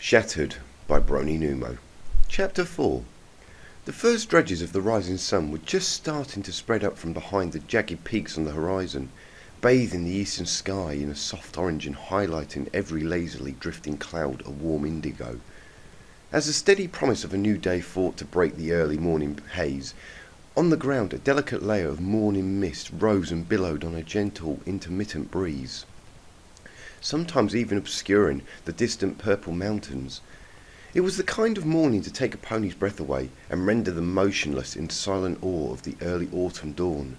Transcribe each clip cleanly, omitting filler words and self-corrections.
Shattered by BronyNeumo. Chapter 4. The first dredges of the rising sun were just starting to spread up from behind the jagged peaks on the horizon, bathing the eastern sky in a soft orange and highlighting every lazily drifting cloud a warm indigo. As the steady promise of a new day fought to break the early morning haze, on the ground a delicate layer of morning mist rose and billowed on a gentle, intermittent breeze, sometimes even obscuring the distant purple mountains. It was the kind of morning to take a pony's breath away and render them motionless in silent awe of the early autumn dawn.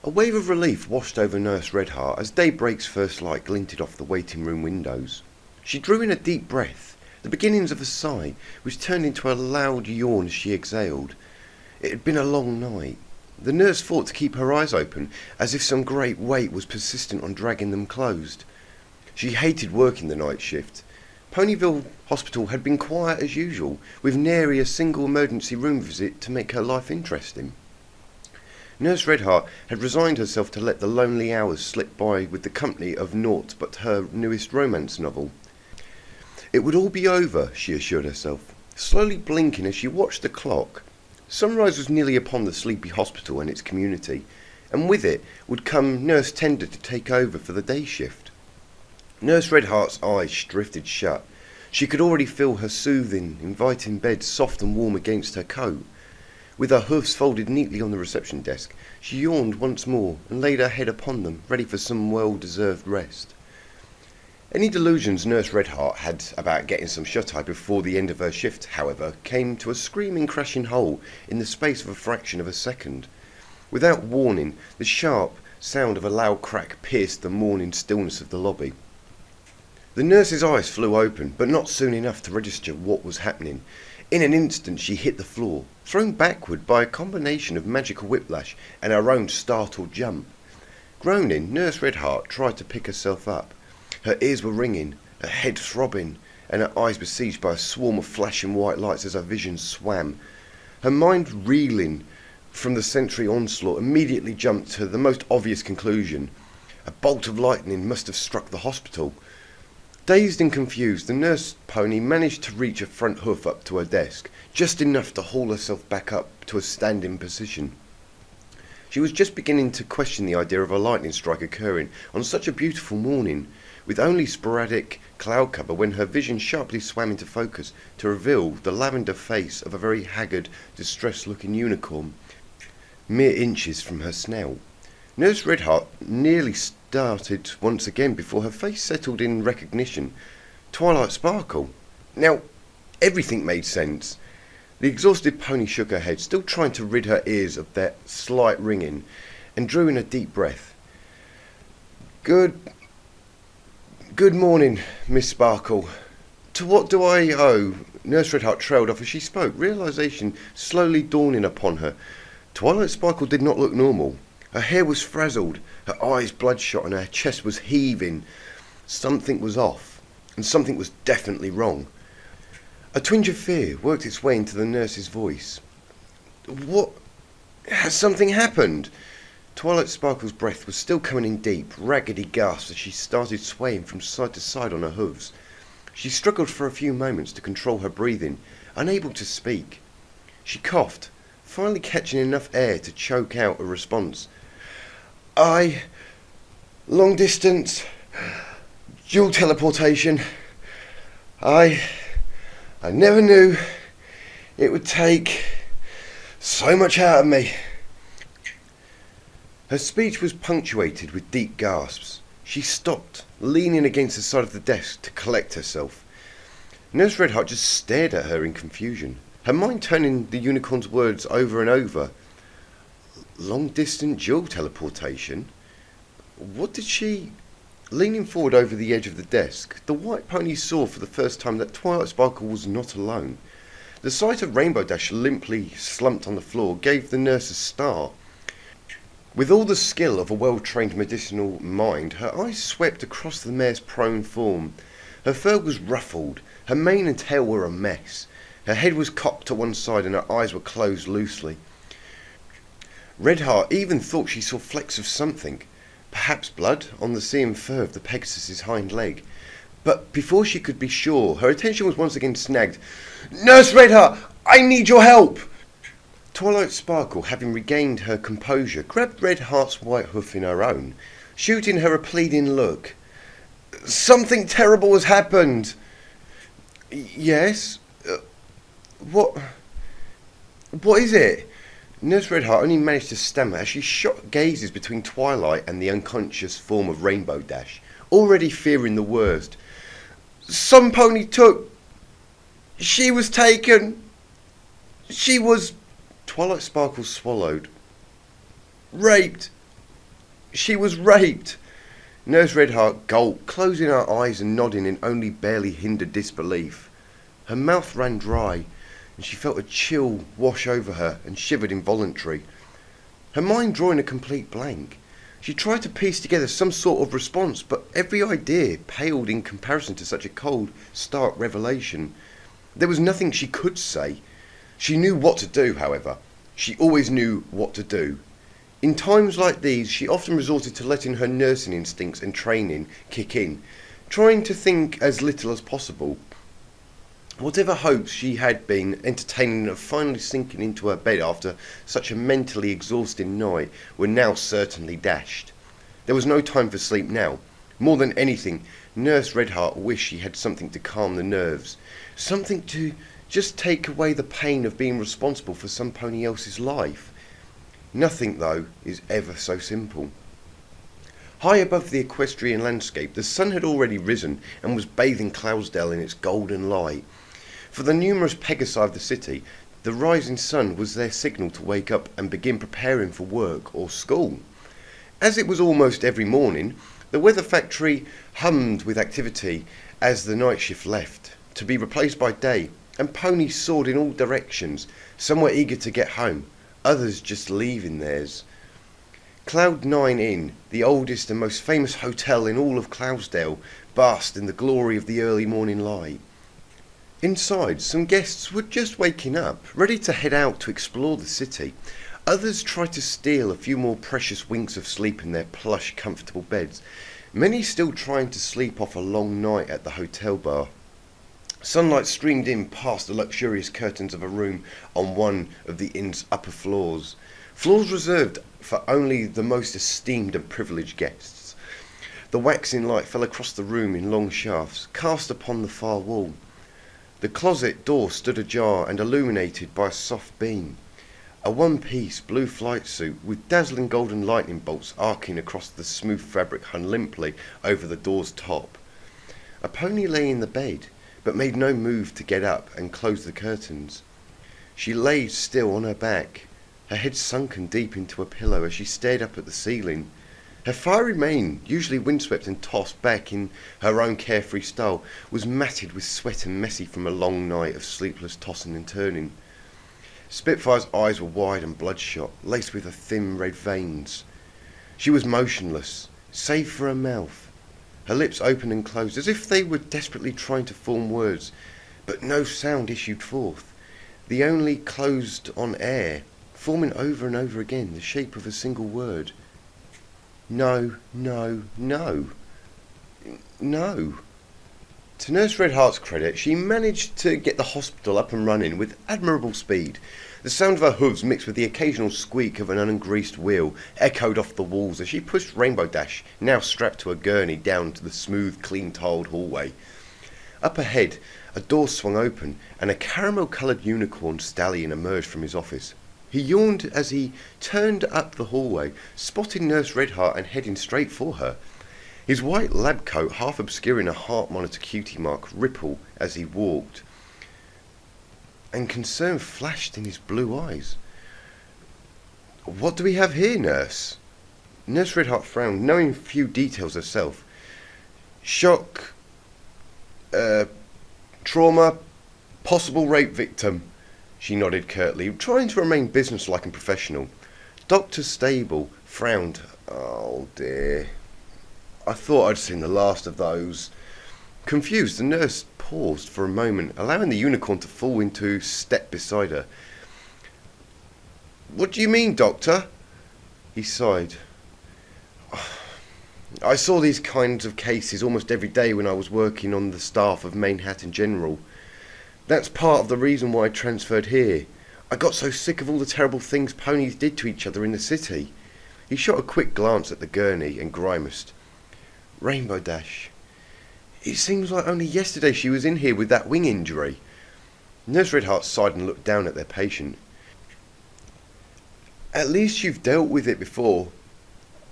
A wave of relief washed over Nurse Redheart as daybreak's first light glinted off the waiting room windows. She drew in a deep breath, the beginnings of a sigh, which turned into a loud yawn as she exhaled. It had been a long night. The nurse fought to keep her eyes open, as if some great weight was persistent on dragging them closed. She hated working the night shift. Ponyville Hospital had been quiet as usual, with nary a single emergency room visit to make her life interesting. Nurse Redheart had resigned herself to let the lonely hours slip by with the company of naught but her newest romance novel. It would all be over, she assured herself, slowly blinking as she watched the clock. Sunrise was nearly upon the sleepy hospital and its community, and with it would come Nurse Tender to take over for the day shift. Nurse Redheart's eyes drifted shut. She could already feel her soothing, inviting bed soft and warm against her coat. With her hoofs folded neatly on the reception desk, she yawned once more and laid her head upon them, ready for some well-deserved rest. Any delusions Nurse Redheart had about getting some shut-eye before the end of her shift, however, came to a screaming crashing halt in the space of a fraction of a second. Without warning, the sharp sound of a loud crack pierced the morning stillness of the lobby. The nurse's eyes flew open, but not soon enough to register what was happening. In an instant she hit the floor, thrown backward by a combination of magical whiplash and her own startled jump. Groaning, Nurse Redheart tried to pick herself up. Her ears were ringing, her head throbbing, and her eyes besieged by a swarm of flashing white lights as her vision swam. Her mind, reeling from the sensory onslaught, immediately jumped to the most obvious conclusion. A bolt of lightning must have struck the hospital. Dazed and confused, the nurse pony managed to reach a front hoof up to her desk, just enough to haul herself back up to a standing position. She was just beginning to question the idea of a lightning strike occurring on such a beautiful morning, with only sporadic cloud cover, when her vision sharply swam into focus to reveal the lavender face of a very haggard, distressed-looking unicorn, mere inches from her snout. Nurse Redheart nearly started once again before her face settled in recognition. Twilight Sparkle. Now, everything made sense. The exhausted pony shook her head, still trying to rid her ears of that slight ringing, and drew in a deep breath. Good morning, Miss Sparkle. To what do I owe? Nurse Redheart trailed off as she spoke, realization slowly dawning upon her. Twilight Sparkle did not look normal. Her hair was frazzled, her eyes bloodshot, and her chest was heaving. Something was off, and something was definitely wrong. A twinge of fear worked its way into the nurse's voice. What? Has something happened? Twilight Sparkle's breath was still coming in deep, raggedy gasps as she started swaying from side to side on her hooves. She struggled for a few moments to control her breathing, unable to speak. She coughed, finally catching enough air to choke out a response. Long distance, dual teleportation. I never knew it would take so much out of me. Her speech was punctuated with deep gasps. She stopped, leaning against the side of the desk to collect herself. Nurse Redheart just stared at her in confusion, her mind turning the unicorn's words over and over. Long-distance dual teleportation? What did she... Leaning forward over the edge of the desk, the white pony saw for the first time that Twilight Sparkle was not alone. The sight of Rainbow Dash limply slumped on the floor gave the nurse a start. With all the skill of a well-trained medicinal mind, her eyes swept across the mare's prone form. Her fur was ruffled, her mane and tail were a mess. Her head was cocked to one side and her eyes were closed loosely. Redheart even thought she saw flecks of something, perhaps blood, on the seam fur of the Pegasus's hind leg. But before she could be sure, her attention was once again snagged. "Nurse Redheart, I need your help!" Twilight Sparkle, having regained her composure, grabbed Redheart's white hoof in her own, shooting her a pleading look. "Something terrible has happened." "Yes? What is it?" Nurse Redheart only managed to stammer as she shot gazes between Twilight and the unconscious form of Rainbow Dash, already fearing the worst. "Some pony took... She was taken... She was..." Twilight Sparkle swallowed. "Raped. She was raped." Nurse Redheart gulped, closing her eyes and nodding in only barely hindered disbelief. Her mouth ran dry, and she felt a chill wash over her and shivered involuntarily. Her mind drawing a complete blank. She tried to piece together some sort of response, but every idea paled in comparison to such a cold, stark revelation. There was nothing she could say. She knew what to do, however. She always knew what to do. In times like these, she often resorted to letting her nursing instincts and training kick in, trying to think as little as possible. Whatever hopes she had been entertaining of finally sinking into her bed after such a mentally exhausting night were now certainly dashed. There was no time for sleep now. More than anything, Nurse Redheart wished she had something to calm the nerves, something to just take away the pain of being responsible for some pony else's life. Nothing, though, is ever so simple. High above the equestrian landscape, the sun had already risen and was bathing Cloudsdale in its golden light. For the numerous Pegasi of the city, the rising sun was their signal to wake up and begin preparing for work or school. As it was almost every morning, the weather factory hummed with activity as the night shift left, to be replaced by day, and ponies soared in all directions. Some were eager to get home, others just leaving theirs. Cloud9 Inn, the oldest and most famous hotel in all of Cloudsdale, basked in the glory of the early morning light. Inside, some guests were just waking up, ready to head out to explore the city. Others tried to steal a few more precious winks of sleep in their plush, comfortable beds, many still trying to sleep off a long night at the hotel bar. Sunlight streamed in past the luxurious curtains of a room on one of the inn's upper floors, floors reserved for only the most esteemed and privileged guests. The waxing light fell across the room in long shafts, cast upon the far wall. The closet door stood ajar and illuminated by a soft beam. A one-piece blue flight suit with dazzling golden lightning bolts arcing across the smooth fabric hung limply over the door's top. A pony lay in the bed, but made no move to get up and close the curtains. She lay still on her back, her head sunken deep into a pillow as she stared up at the ceiling. Her fiery mane, usually windswept and tossed back in her own carefree style, was matted with sweat and messy from a long night of sleepless tossing and turning. Spitfire's eyes were wide and bloodshot, laced with her thin red veins. She was motionless, save for her mouth. Her lips opened and closed, as if they were desperately trying to form words, but no sound issued forth. The only closed on air, forming over and over again the shape of a single word. No, no, no. No. To Nurse Redheart's credit, she managed to get the hospital up and running with admirable speed. The sound of her hooves mixed with the occasional squeak of an ungreased wheel echoed off the walls as she pushed Rainbow Dash, now strapped to a gurney, down to the smooth, clean-tiled hallway. Up ahead, a door swung open and a caramel-coloured unicorn stallion emerged from his office. He yawned as he turned up the hallway, spotting Nurse Redheart and heading straight for her. His white lab coat, half obscuring a heart monitor cutie mark, rippled as he walked, and concern flashed in his blue eyes. "What do we have here, nurse?" Nurse Redheart frowned, knowing few details herself. "Shock, trauma, possible rape victim," she nodded curtly, trying to remain businesslike and professional. Dr. Stable frowned. "Oh dear. I thought I'd seen the last of those." Confused, the nurse paused for a moment, allowing the unicorn to fall into step beside her. "What do you mean, Doctor?" He sighed. I saw these kinds of cases almost every day when I was working on the staff of Manhattan General. That's part of the reason why I transferred here. I got so sick of all the terrible things ponies did to each other in the city. He shot a quick glance at the gurney and grimaced. Rainbow Dash. It seems like only yesterday she was in here with that wing injury. Nurse Redheart sighed and looked down at their patient. At least you've dealt with it before.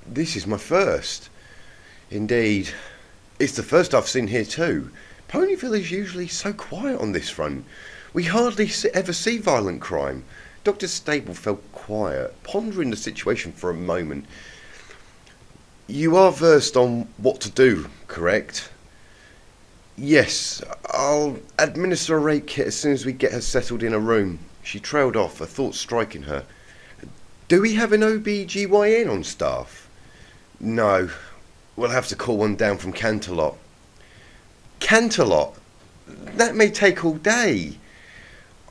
This is my first. Indeed. It's the first I've seen here too. Ponyville is usually so quiet on this front. We hardly ever see violent crime. Dr. Stable felt quiet, pondering the situation for a moment. You are versed on what to do, correct? Yes, I'll administer a rape kit as soon as we get her settled in a room. She trailed off, a thought striking her. Do we have an OBGYN on staff? No. We'll have to call one down from Canterlot. Canterlot? That may take all day.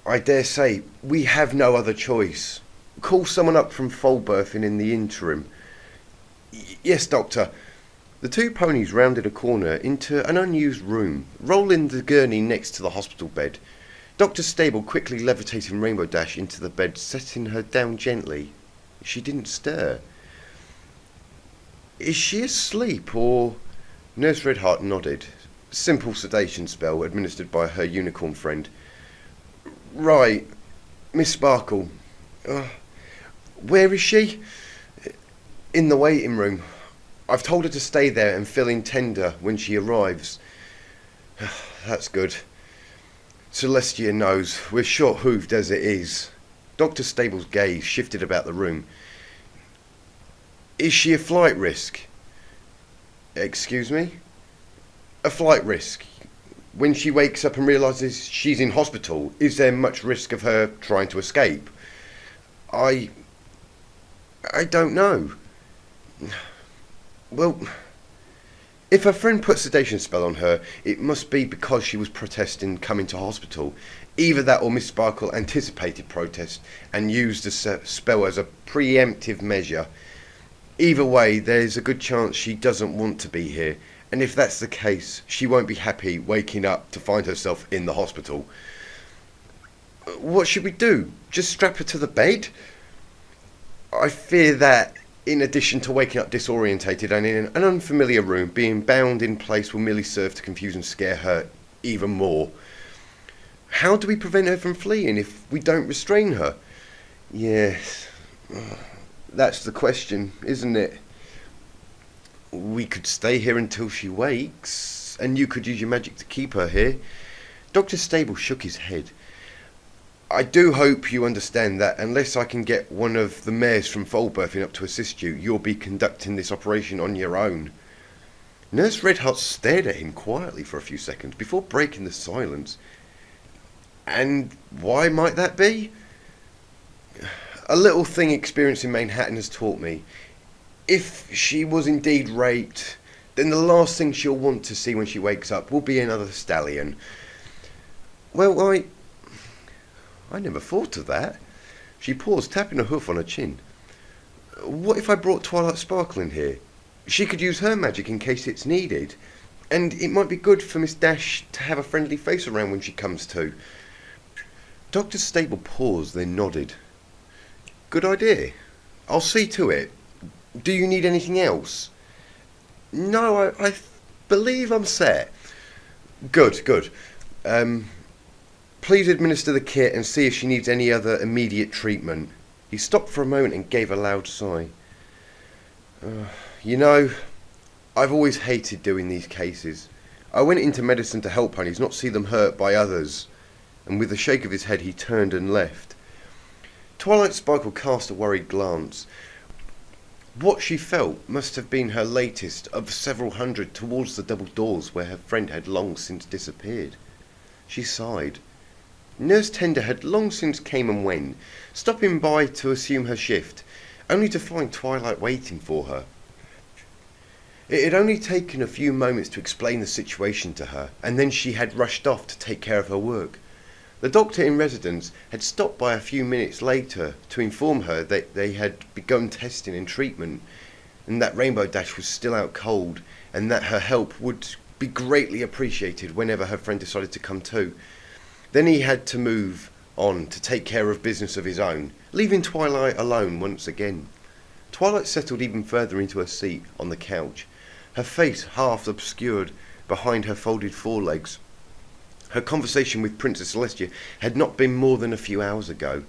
I dare say we have no other choice. Call someone up from Folberthing in the interim. Yes, Doctor. The two ponies rounded a corner into an unused room, rolling the gurney next to the hospital bed. Dr. Stable quickly levitated Rainbow Dash into the bed, setting her down gently. She didn't stir. Is she asleep, or... Nurse Redheart nodded. Simple sedation spell administered by her unicorn friend. Right. Miss Sparkle. Where is she? In the waiting room. I've told her to stay there and fill in tender when she arrives. That's good. Celestia knows. We're short-hooved as it is. Dr. Stable's gaze shifted about the room. Is she a flight risk? Excuse me? A flight risk. When she wakes up and realises she's in hospital, is there much risk of her trying to escape? I don't know. Well, if her friend put sedation spell on her, it must be because she was protesting coming to hospital. Either that or Miss Sparkle anticipated protest and used the spell as a preemptive measure. Either way, there's a good chance she doesn't want to be here, and if that's the case, she won't be happy waking up to find herself in the hospital. What should we do? Just strap her to the bed? I fear that, in addition to waking up disorientated and in an unfamiliar room, being bound in place will merely serve to confuse and scare her even more. How do we prevent her from fleeing if we don't restrain her? Yes, that's the question, isn't it? We could stay here until she wakes, and you could use your magic to keep her here. Dr. Stable shook his head. I do hope you understand that unless I can get one of the mares from Folberthing up to assist you, you'll be conducting this operation on your own. Nurse Redheart stared at him quietly for a few seconds before breaking the silence. And why might that be? A little thing experience in Manhattan has taught me. If she was indeed raped, then the last thing she'll want to see when she wakes up will be another stallion. Well, I never thought of that. She paused, tapping her hoof on her chin. What if I brought Twilight Sparkle in here? She could use her magic in case it's needed. And it might be good for Miss Dash to have a friendly face around when she comes to. Dr. Stable paused, then nodded. Good idea. I'll see to it. Do you need anything else? No, I believe I'm set. Good. Please administer the kit and see if she needs any other immediate treatment. He stopped for a moment and gave a loud sigh. You know, I've always hated doing these cases. I went into medicine to help ponies, not see them hurt by others. And with a shake of his head, he turned and left. Twilight Sparkle cast a worried glance. What she felt must have been her latest of several hundred towards the double doors where her friend had long since disappeared. She sighed. Nurse Tender had long since came and went, stopping by to assume her shift, only to find Twilight waiting for her. It had only taken a few moments to explain the situation to her, and then she had rushed off to take care of her work. The doctor in residence had stopped by a few minutes later to inform her that they had begun testing and treatment, and that Rainbow Dash was still out cold, and that her help would be greatly appreciated whenever her friend decided to come to. Then he had to move on to take care of business of his own, leaving Twilight alone once again. Twilight settled even further into her seat on the couch, her face half obscured behind her folded forelegs. Her conversation with Princess Celestia had not been more than a few hours ago,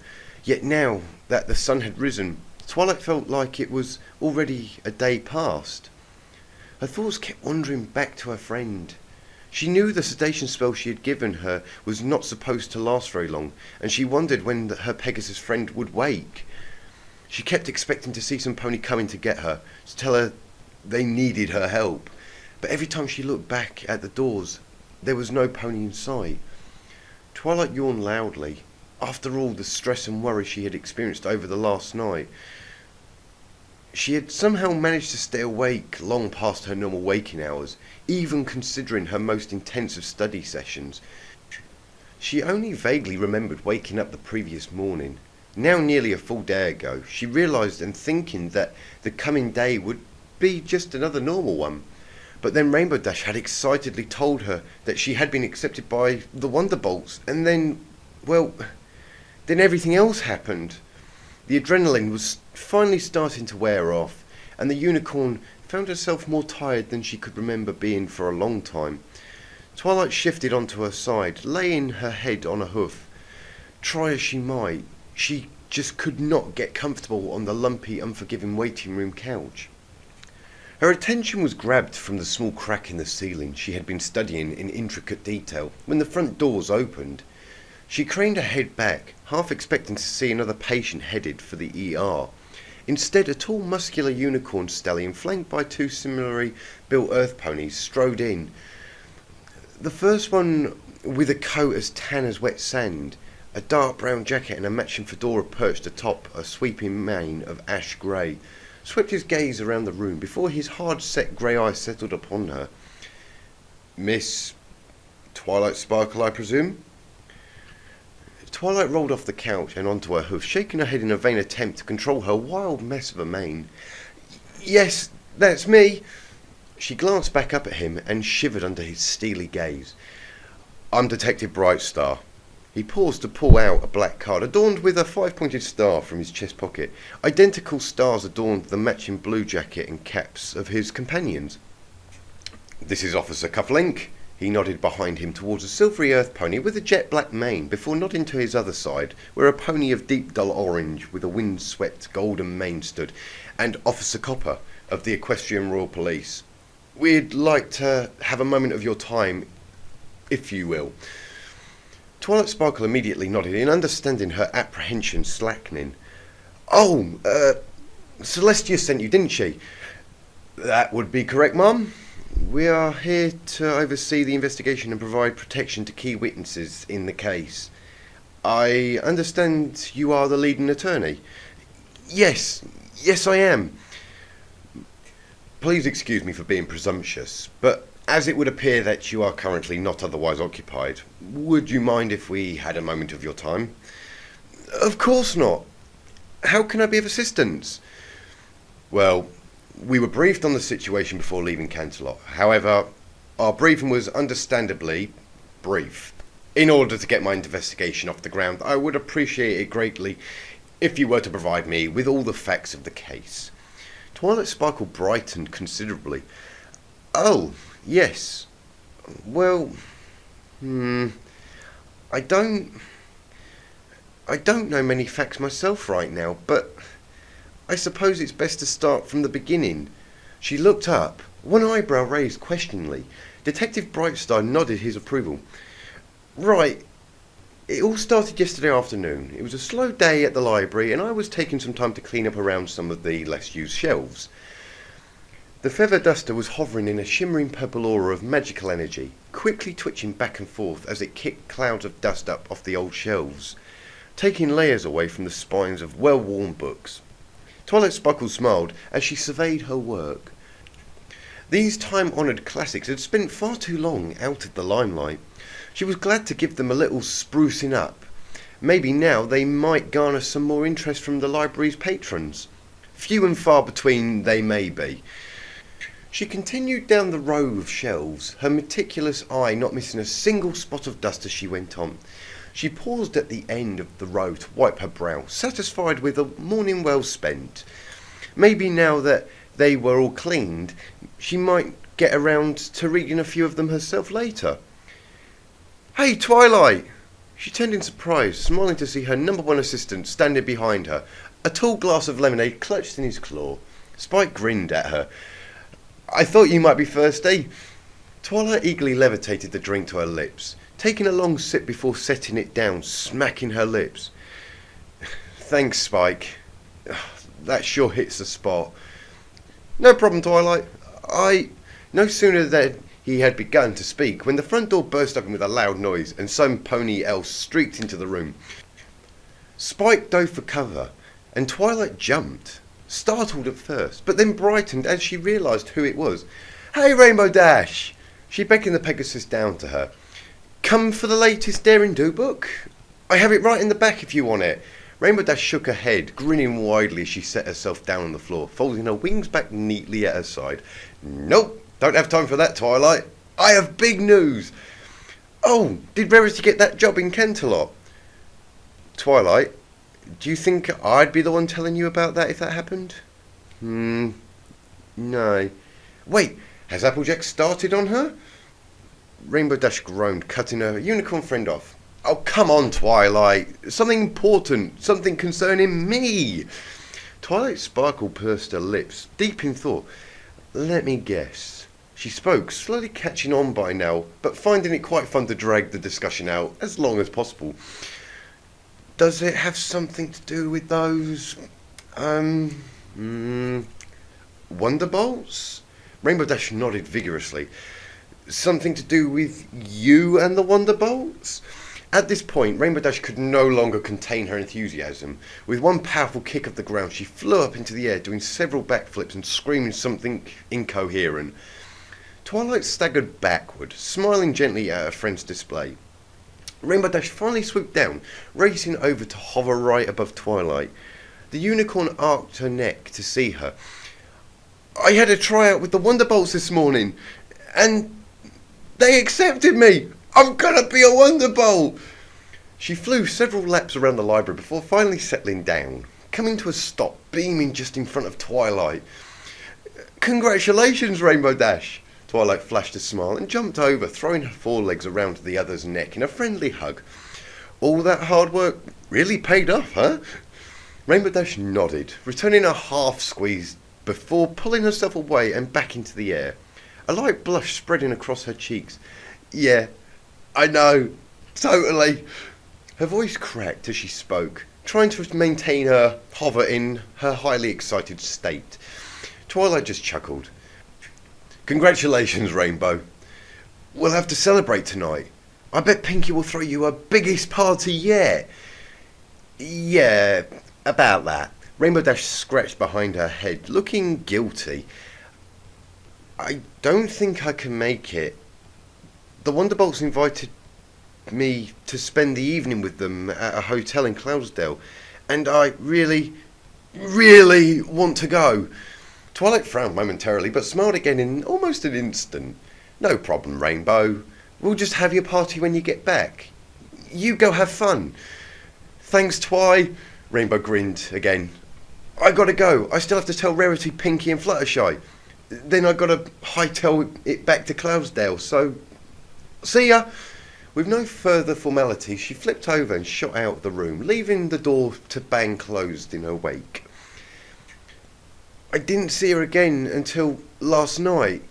yet now that the sun had risen, Twilight felt like it was already a day past. Her thoughts kept wandering back to her friend. She knew the sedation spell she had given her was not supposed to last very long, and she wondered when her Pegasus friend would wake. She kept expecting to see some pony coming to get her, to tell her they needed her help, but every time she looked back at the doors, there was no pony in sight. Twilight yawned loudly. After all the stress and worry she had experienced over the last night, she had somehow managed to stay awake long past her normal waking hours, even considering her most intensive study sessions. She only vaguely remembered waking up the previous morning. Now nearly a full day ago, she realised and thinking that the coming day would be just another normal one. But then Rainbow Dash had excitedly told her that she had been accepted by the Wonderbolts, and then, well, then everything else happened. The adrenaline was finally starting to wear off, and the unicorn found herself more tired than she could remember being for a long time. Twilight shifted onto her side, laying her head on a hoof. Try as she might, she just could not get comfortable on the lumpy, unforgiving waiting room couch. Her attention was grabbed from the small crack in the ceiling she had been studying in intricate detail when the front doors opened. She craned her head back, half expecting to see another patient headed for the ER. Instead, a tall, muscular unicorn stallion, flanked by two similarly built earth ponies, strode in. The first one with a coat as tan as wet sand, a dark brown jacket and a matching fedora perched atop a sweeping mane of ash grey, swept his gaze around the room before his hard-set grey eyes settled upon her. "Miss Twilight Sparkle, I presume?" Twilight rolled off the couch and onto her hoof, shaking her head in a vain attempt to control her wild mess of a mane. "Yes, that's me." She glanced back up at him and shivered under his steely gaze. "I'm Detective Brightstar." He paused to pull out a black card adorned with a 5-pointed star from his chest pocket. Identical stars adorned the matching blue jacket and caps of his companions. "This is Officer Cufflink." He nodded behind him towards a silvery earth pony with a jet black mane before nodding to his other side, where a pony of deep dull orange with a wind-swept golden mane stood, and Officer Copper of the Equestrian Royal Police. "We'd like to have a moment of your time, if you will." Twilight Sparkle immediately nodded in understanding, her apprehension slackening. "Oh, Celestia sent you, didn't she?" "That would be correct, Mum. We are here to oversee the investigation and provide protection to key witnesses in the case. I understand you are the leading attorney." Yes, I am." "Please excuse me for being presumptuous, but as it would appear that you are currently not otherwise occupied, would you mind if we had a moment of your time?" "Of course not. How can I be of assistance?" "Well, we were briefed on the situation before leaving Canterlot. However, our briefing was understandably brief. In order to get my investigation off the ground, I would appreciate it greatly if you were to provide me with all the facts of the case." Twilight Sparkle brightened considerably. "Oh, yes. Well, I don't know many facts myself right now, but I suppose it's best to start from the beginning." She looked up, one eyebrow raised questioningly. Detective Brightstar nodded his approval. "Right. It all started yesterday afternoon. It was a slow day at the library, and I was taking some time to clean up around some of the less used shelves. The feather duster was hovering in a shimmering purple aura of magical energy, quickly twitching back and forth as it kicked clouds of dust up off the old shelves, taking layers away from the spines of well-worn books. Twilight Sparkle smiled as she surveyed her work. These time-honoured classics had spent far too long out of the limelight. She was glad to give them a little sprucing up. Maybe now they might garner some more interest from the library's patrons. few and far between they may be. She continued down the row of shelves, her meticulous eye not missing a single spot of dust as she went on. She paused at the end of the row to wipe her brow, satisfied with a morning well spent. Maybe now that they were all cleaned, she might get around to reading a few of them herself later. "Hey, Twilight!" She turned in surprise, smiling to see her number one assistant standing behind her, a tall glass of lemonade clutched in his claw. Spike grinned at her. "I thought you might be thirsty." Twilight eagerly levitated the drink to her lips, taking a long sip before setting it down, smacking her lips. "Thanks, Spike. That sure hits the spot." "No problem, Twilight. No sooner than he had begun to speak when the front door burst open with a loud noise and some pony else streaked into the room. Spike dove for cover and Twilight jumped, startled at first, but then brightened as she realised who it was. "Hey, Rainbow Dash!" She beckoned the Pegasus down to her. "Come for the latest Daring Do book? I have it right in the back if you want it." Rainbow Dash shook her head, grinning widely as she set herself down on the floor, folding her wings back neatly at her side. "Nope, don't have time for that, Twilight. I have big news." "Oh, did Rarity get that job in Canterlot?" "Twilight, do you think I'd be the one telling you about that if that happened?" No. Wait, has Applejack started on her?" Rainbow Dash groaned, cutting her unicorn friend off. "Oh, come on, Twilight. Something important. Something concerning me." Twilight Sparkle pursed her lips, deep in thought. "Let me guess." She spoke, slowly catching on by now, but finding it quite fun to drag the discussion out as long as possible. "Does it have something to do with those... Wonderbolts?" Rainbow Dash nodded vigorously. "Something to do with you and the Wonderbolts?" At this point, Rainbow Dash could no longer contain her enthusiasm. With one powerful kick of the ground, she flew up into the air, doing several backflips and screaming something incoherent. Twilight staggered backward, smiling gently at her friend's display. Rainbow Dash finally swooped down, racing over to hover right above Twilight. The unicorn arched her neck to see her. "I had a tryout with the Wonderbolts this morning, and they accepted me! I'm gonna be a Wonderbolt!" She flew several laps around the library before finally settling down, coming to a stop, beaming just in front of Twilight. "Congratulations, Rainbow Dash!" Twilight flashed a smile and jumped over, throwing her forelegs around the other's neck in a friendly hug. "All that hard work really paid off, huh?" Rainbow Dash nodded, returning a half squeeze before pulling herself away and back into the air, a light blush spreading across her cheeks. "Yeah, I know, totally." Her voice cracked as she spoke, trying to maintain her hover in her highly excited state. Twilight just chuckled. "Congratulations, Rainbow. We'll have to celebrate tonight. I bet Pinky will throw you her biggest party yet." "Yeah, about that." Rainbow Dash scratched behind her head, looking guilty. "I don't think I can make it. The Wonderbolts invited me to spend the evening with them at a hotel in Cloudsdale, and I really, really want to go." Twilight frowned momentarily, but smiled again in almost an instant. "No problem, Rainbow. We'll just have your party when you get back. You go have fun." "Thanks, Twi." Rainbow grinned again. "I gotta go. I still have to tell Rarity, Pinky and Fluttershy. Then I gotta hightail it back to Cloudsdale, so... see ya." With no further formality, she flipped over and shot out the room, leaving the door to bang closed in her wake. "I didn't see her again until last night,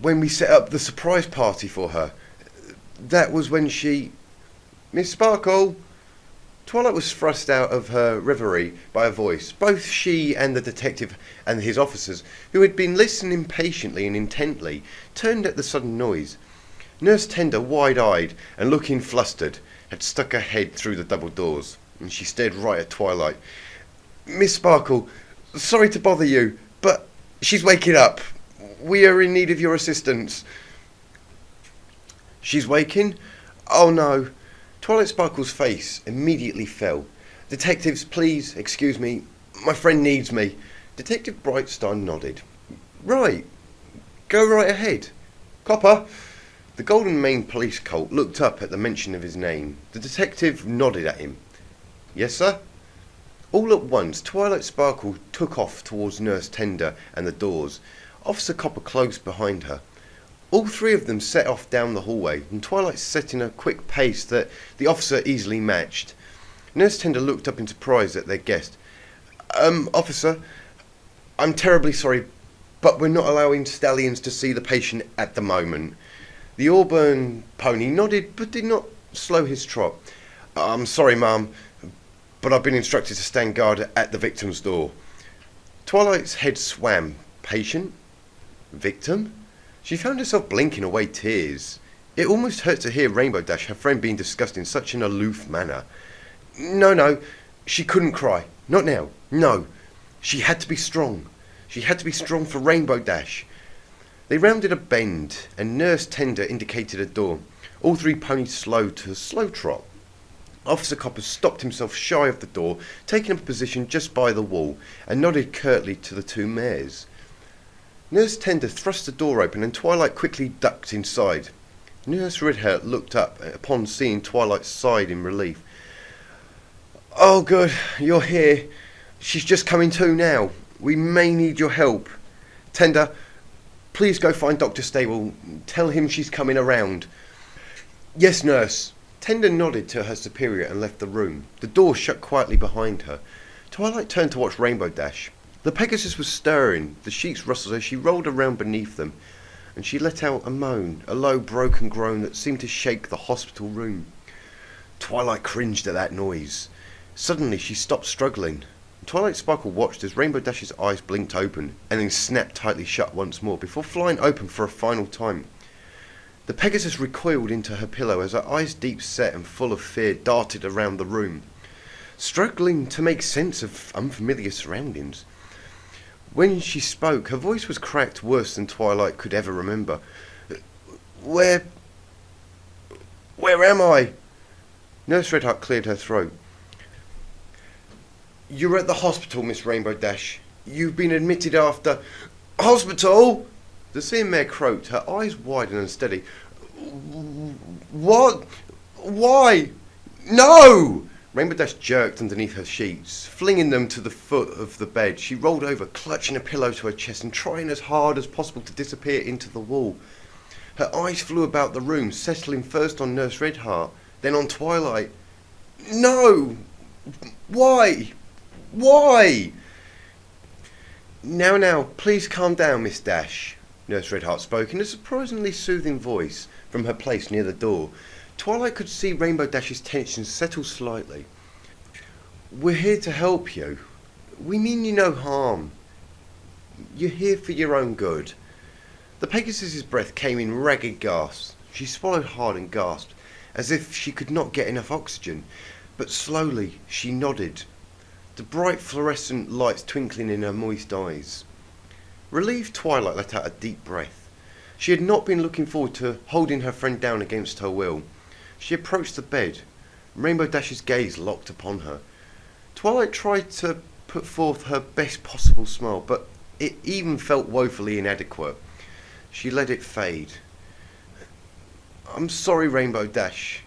when we set up the surprise party for her. That was when she... Miss Sparkle!" Twilight was thrust out of her reverie by a voice. Both she and the detective and his officers, who had been listening patiently and intently, turned at the sudden noise. Nurse Tender, wide-eyed and looking flustered, had stuck her head through the double doors, and she stared right at Twilight. "Miss Sparkle, sorry to bother you, but she's waking up. We are in need of your assistance." "She's waking? Oh no." Twilight Sparkle's face immediately fell. "Detectives, please, excuse me. My friend needs me." Detective Brightstar nodded. Right, go right ahead. Copper. The Golden Mane police colt looked up at the mention of his name. The detective nodded at him. Yes, sir? All at once, Twilight Sparkle took off towards Nurse Tender and the doors. Officer Copper close behind her. All three of them set off down the hallway, and Twilight set in a quick pace that the officer easily matched. Nurse Tender looked up in surprise at their guest. Officer, I'm terribly sorry, but we're not allowing stallions to see the patient at the moment. The Auburn pony nodded, but did not slow his trot. I'm sorry, ma'am, but I've been instructed to stand guard at the victim's door. Twilight's head swam. Patient? Victim? She found herself blinking away tears. It almost hurt to hear Rainbow Dash, her friend, being discussed in such an aloof manner. No, she couldn't cry. Not now. No. She had to be strong. She had to be strong for Rainbow Dash. They rounded a bend, and Nurse Tender indicated a door. All three ponies slowed to a slow trot. Officer Copper stopped himself shy of the door, taking up a position just by the wall, and nodded curtly to the two mares. Nurse Tender thrust the door open, and Twilight quickly ducked inside. Nurse Redheart looked up upon seeing Twilight's side in relief. Oh, good, you're here. She's just coming to now. We may need your help. Tender, please go find Dr. Stable. Tell him she's coming around. Yes, nurse. Tender nodded to her superior and left the room. The door shut quietly behind her. Twilight turned to watch Rainbow Dash. The Pegasus was stirring. The sheets rustled as she rolled around beneath them, and she let out a moan, a low, broken groan that seemed to shake the hospital room. Twilight cringed at that noise. Suddenly she stopped struggling. Twilight Sparkle watched as Rainbow Dash's eyes blinked open, and then snapped tightly shut once more, before flying open for a final time. The Pegasus recoiled into her pillow as her eyes deep set and full of fear darted around the room, struggling to make sense of unfamiliar surroundings. When she spoke, her voice was cracked worse than Twilight could ever remember. Where am I? Nurse Redheart cleared her throat. You're at the hospital, Miss Rainbow Dash. You've been admitted after... Hospital? The seeing mare croaked, her eyes wide and unsteady. What? Why? No! Rainbow Dash jerked underneath her sheets, flinging them to the foot of the bed. She rolled over, clutching a pillow to her chest and trying as hard as possible to disappear into the wall. Her eyes flew about the room, settling first on Nurse Redheart, then on Twilight. No! Why? Why? Now, please calm down, Miss Dash. Nurse Redheart spoke in a surprisingly soothing voice from her place near the door. Twilight could see Rainbow Dash's tension settle slightly. We're here to help you. We mean you no harm. You're here for your own good. The Pegasus's breath came in ragged gasps. She swallowed hard and gasped, as if she could not get enough oxygen. But slowly she nodded, the bright fluorescent lights twinkling in her moist eyes. Relieved, Twilight let out a deep breath. She had not been looking forward to holding her friend down against her will. She approached the bed. Rainbow Dash's gaze locked upon her. Twilight tried to put forth her best possible smile, but it even felt woefully inadequate. She let it fade. I'm sorry, Rainbow Dash.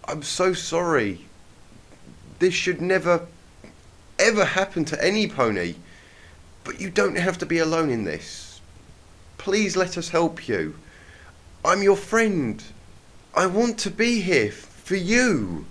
I'm so sorry. This should never, ever happen to any pony. But you don't have to be alone in this. Please let us help you. I'm your friend. I want to be here for you.